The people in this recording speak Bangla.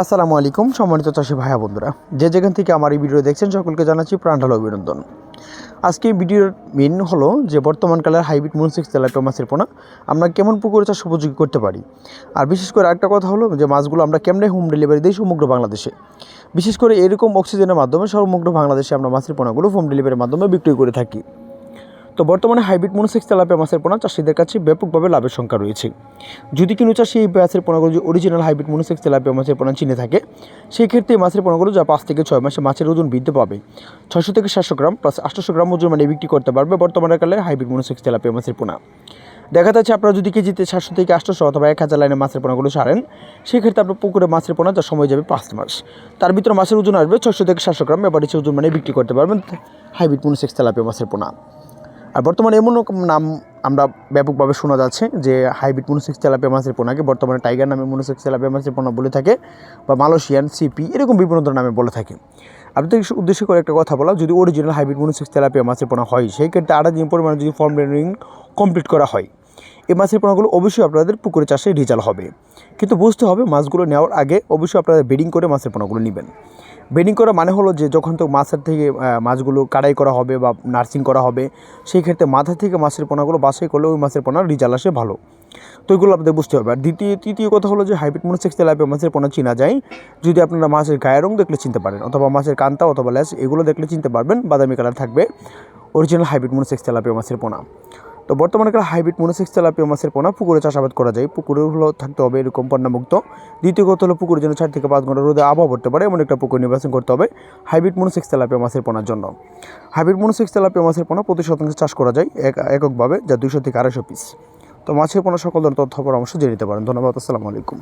আসসালামু আলাইকুম সম্মানিত চাষি ভাইয়া বন্ধুরা, যে যেখান থেকে আমার এই ভিডিও দেখছেন সকলকে জানাচ্ছি প্রাণঢাল অভিনন্দন। আজকে এই ভিডিওর মেন হলো যে বর্তমানকালের হাইব্রিড মনসিক্স তেলাপিয়া মাছের পোনা আমরা কেমন পুকুরে চাষ উপযোগী করতে পারি। আর বিশেষ করে একটা কথা হলো যে মাছগুলো আমরা কেমনে হোম ডেলিভারি দিই সমগ্র বাংলাদেশে। বিশেষ করে এরকম অক্সিজেনের মাধ্যমে সমগ্র বাংলাদেশে আমরা মাছের পোনাগুলো হোম ডেলিভারির মাধ্যমে বিক্রি করে থাকি। তো বর্তমানে হাইব্রিড মনসিক্স তেলাপিয়া মাছের পোনা চাষিদের কাছে ব্যাপকভাবে লাভের সংখ্যা রয়েছে। যদি কোনো চাষি এই মাছের পোনাগুলো যে অরিজিনাল হাইব্রিড মনসিক্স তেলাপিয়া মাছের পোনা চিনে থাকে, সেই ক্ষেত্রে এই মাছের পোনাগুলো যা 5 থেকে 6 মাসে মাছের ওজন বৃদ্ধি পাবে 600 থেকে 700 গ্রাম প্লাস 800 গ্রাম ওজন মানে বিক্রি করতে পারবে বর্তমানের কালে হাইব্রিড মনসিক্স তেলাপিয়া মাছের পোনা। দেখা যাচ্ছে আপনারা যদি কেজিতে 700 থেকে 800 অথবা 1000 লাইনে মাছের পোনাগুলো ছাড়েন, সেক্ষেত্রে আপনার পুকুরে মাছের পোনা যার সময় যাবে 5 মাস, তার ভিতরে মাছের ওজন আসবে 600 থেকে 700 গ্রাম এবারে ওজন মানে বিক্রি করতে পারবেন হাইব্রিড মনসিক্স তেলাপিয়া মাছের পোনা। আর বর্তমানে এমন নাম আমরা ব্যাপকভাবে শোনা যাচ্ছে যে হাইব্রিড মনসিক্স তেলাপিয়া মাছের পোনাকে বর্তমানে টাইগার নামে মনসিক্স তেলাপিয়া মাছের পোনা বলে থাকে, বা মালয়েশিয়ান সিপি এরকম বিভিন্ন ধরনের নামে বলে থাকে। আপনাদের উদ্দেশ্য করে একটা কথা বলা, যদি অরিজিনাল হাইব্রিড মনসিক্স তেলাপিয়া মাছের পোনা হয়, সেই ক্ষেত্রে 8 দিন পরিমাণে যদি ফর্ম ট্রেনিং কমপ্লিট করা হয়, এই মাছের পোনাগুলো অবশ্যই আপনাদের পুকুরে চাষে রেজাল্ট হবে। কিন্তু বুঝতে হবে মাছগুলো নেওয়ার আগে অবশ্যই আপনারা ব্রিডিং করে মাছের পোনাগুলো নেবেন। ব্রিডিং করা মানে হলো যে যখন তো মাছের থেকে মাছগুলো কাটাই করা হবে বা নার্সিং করা হবে, সেই ক্ষেত্রে মাথা থেকে মাছের পোনাগুলো বাছাই করলে ওই মাছের পোনার রেজাল্ট আসে ভালো। তো এগুলো আপনাদের বুঝতে হবে। আর তৃতীয় কথা হলো যে হাইব্রিড মনসিক্স তেলাপিয়া মাছের পোনা চিনা যায় যদি আপনারা মাছের গায়ের রং দেখলে চিনতে পারেন, অথবা মাছের কান্তা অথবা ল্যাস এগুলো দেখলে চিনতে পারবেন বাদামি কালার থাকবে অরিজিনাল হাইব্রিড মনসিক্স তেলাপিয়া মাছের পোনা। তো বর্তমানে হাইব্রিড মনসিক্স তেলাপিয়া মাছের পোনা পুকুরে চাষাবাদ করা যায়। পুকুরে হলো থাকতে হবে এরকম পণ্যমুক্ত। দ্বিতীয় কথা হলো পুকুরে যেন 4 থেকে 5 ঘন্টা রোদে আবহাওয়া পড়তে পারে এমন একটা পুকুর নির্বাচন করতে হবে হাইব্রিড মনসিক্স তেলাপিয়া মাছের পোনার জন্য। হাইব্রিড মনসিক্স তেলাপিয়া মাছের পোনা প্রতি শতাংশে চাষ করা যায় এককভাবে, যা 200 থেকে 250 পিস। তো মাছের পোনা সকল ধরনের তথ্য পরামর্শ জেনে নিতে পারেন। ধন্যবাদ। আসসালামু আলাইকুম।